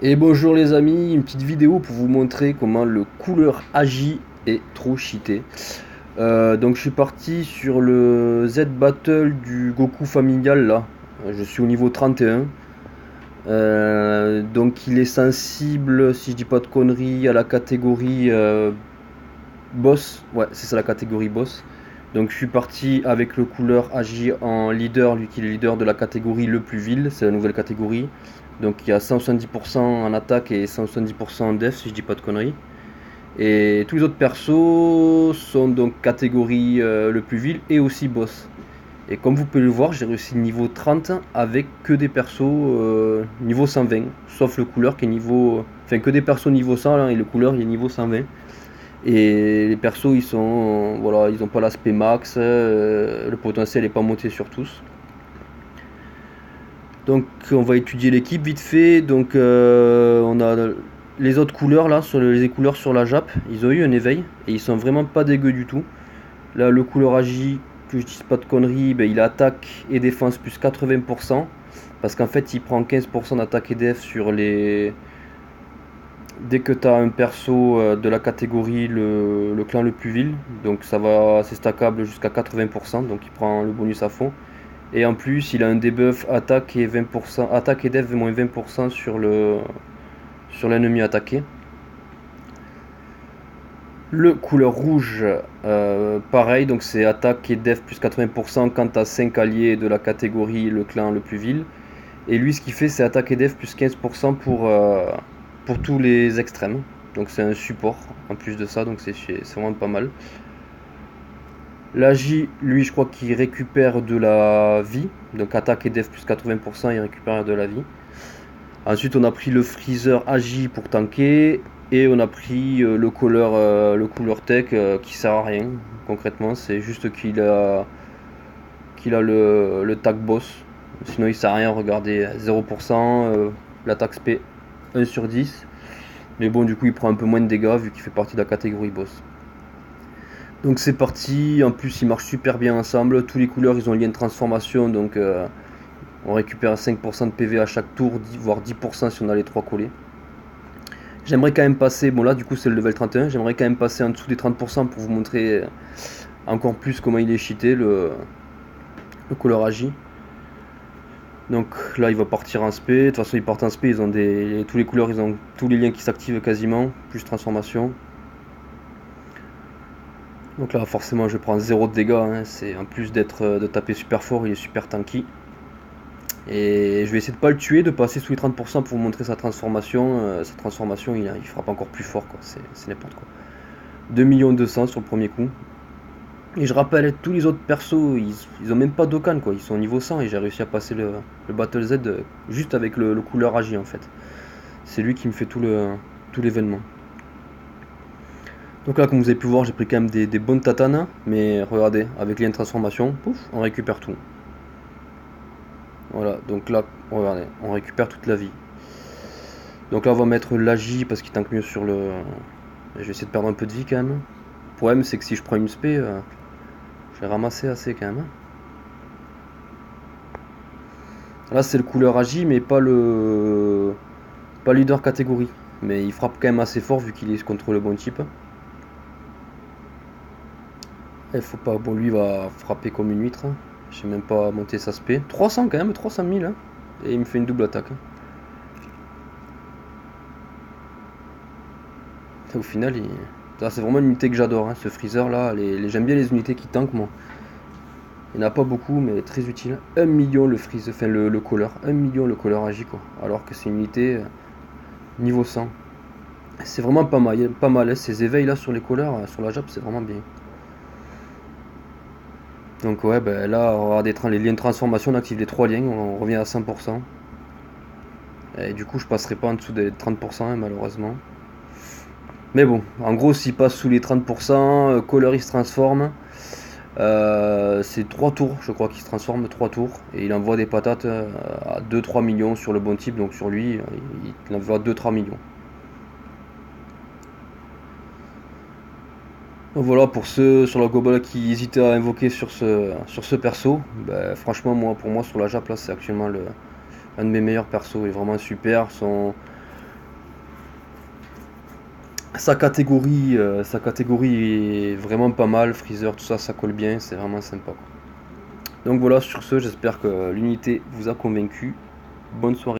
Et bonjour les amis, une petite vidéo pour vous montrer comment le couleur agi est trop cheaté. Donc je suis parti sur le Z Battle du Goku familial là. Je suis au niveau 31. Donc il est sensible, si je dis pas de conneries, à la catégorie boss. Ouais, c'est ça la catégorie boss. Donc je suis parti avec le couleur agi en leader, lui qui est le leader de la catégorie le plus vil, c'est la nouvelle catégorie. Donc il y a 170% en attaque et 170% en def si je dis pas de conneries. Et tous les autres persos sont donc catégorie le plus vil et aussi boss. Et comme vous pouvez le voir, j'ai réussi niveau 30 avec que des persos niveau 120. Sauf le couleur qui est niveau... Enfin que des persos niveau 100 là, et le couleur il est niveau 120. Et les persos ils sont... voilà, ils ont pas l'aspect max, le potentiel est pas monté sur tous. Donc on va étudier l'équipe vite fait. Donc on a les autres couleurs là, sur les couleurs sur la Jap, ils ont eu un éveil et ils sont vraiment pas dégueux du tout. Là le couleur agi, que je dise pas de conneries, ben, il attaque et défense plus 80%. Parce qu'en fait il prend 15% d'attaque et def sur les... Dès que tu as un perso de la catégorie le clan le plus vil, donc ça va, c'est stackable jusqu'à 80%, donc il prend le bonus à fond. Et en plus, il a un debuff attaque et 20%, attaque et def moins 20% sur l'ennemi attaqué. Le couleur rouge, pareil, donc c'est attaque et def plus 80% quand tu as 5 alliés de la catégorie le clan le plus vil. Et lui, ce qu'il fait, c'est attaque et def plus 15% pour tous les extrêmes. Donc c'est un support en plus de ça, donc c'est vraiment pas mal. L'Agi, lui, je crois qu'il récupère de la vie. Donc attaque et def plus 80%, il récupère de la vie. Ensuite, on a pris le Freezer Agi pour tanker. Et on a pris le couleur tech qui sert à rien, concrètement. C'est juste qu'il a le tag boss. Sinon, il sert à rien. Regardez, 0%. L'attaque SP 1 sur 10. Mais bon, du coup, il prend un peu moins de dégâts vu qu'il fait partie de la catégorie boss. Donc c'est parti, en plus ils marchent super bien ensemble, tous les couleurs ils ont un lien de transformation, donc on récupère 5% de PV à chaque tour, voire 10% si on a les 3 collés. J'aimerais quand même passer, bon là du coup c'est le level 31, j'aimerais quand même passer en dessous des 30% pour vous montrer encore plus comment il est cheaté le couleur agi. Donc là il va partir en SP, de toute façon ils partent en SP, ils ont tous les couleurs, ils ont tous les liens qui s'activent quasiment, plus transformation. Donc là forcément je prends 0 de dégâts, hein. C'est en plus de taper super fort, il est super tanky. Et je vais essayer de pas le tuer, de passer sous les 30% pour vous montrer sa transformation. Sa transformation il frappe encore plus fort quoi, c'est n'importe quoi. 2 200 000 sur le premier coup. Et je rappelle, tous les autres persos, ils ont même pas d'Okan quoi, ils sont au niveau 100 et j'ai réussi à passer le Battle Z juste avec le couleur agi en fait. C'est lui qui me fait tout l'événement. Donc là, comme vous avez pu voir, j'ai pris quand même des bonnes tatanes, mais regardez, avec les transformation, pouf, on récupère tout. Voilà, donc là, regardez, on récupère toute la vie. Donc là, on va mettre l'agi parce qu'il tank mieux sur le... Je vais essayer de perdre un peu de vie quand même. Le problème, c'est que si je prends une spé, je vais ramasser assez quand même. Là, c'est le couleur agi, mais pas leader catégorie. Mais il frappe quand même assez fort vu qu'il est contre le bon type. Il faut pas... Bon, lui, il va frapper comme une huître. Je sais même pas monter sa spé. 300 quand même, 300 000. Hein. Et il me fait une double attaque. Et au final, c'est vraiment une unité que j'adore. Hein, ce freezer là. J'aime bien les unités qui tankent, moi. Il n'y en a pas beaucoup, mais très utile. 1 million le freezer, enfin le caller. 1 million le caller agi, quoi. Alors que c'est une unité niveau 100. C'est vraiment pas mal. Pas mal hein, ces éveils là sur les callers, sur la Jap, c'est vraiment bien. Donc ouais, ben là, on va avoir les liens de transformation, on active les 3 liens, on revient à 100%. Et du coup, je passerai pas en dessous des 30%, hein, malheureusement. Mais bon, en gros, s'il passe sous les 30%, Caller il se transforme. C'est 3 tours, je crois qu'il se transforme 3 tours. Et il envoie des patates à 2-3 millions sur le bon type, donc sur lui, il envoie 2-3 millions. Donc voilà, pour ceux sur la Gobola qui hésitaient à invoquer sur ce perso, ben, franchement, pour moi, sur la Jap, là, c'est actuellement un de mes meilleurs persos. Il est vraiment super. sa catégorie est vraiment pas mal. Freezer, tout ça, ça colle bien, c'est vraiment sympa, quoi. Donc voilà, sur ce, j'espère que l'unité vous a convaincu. Bonne soirée.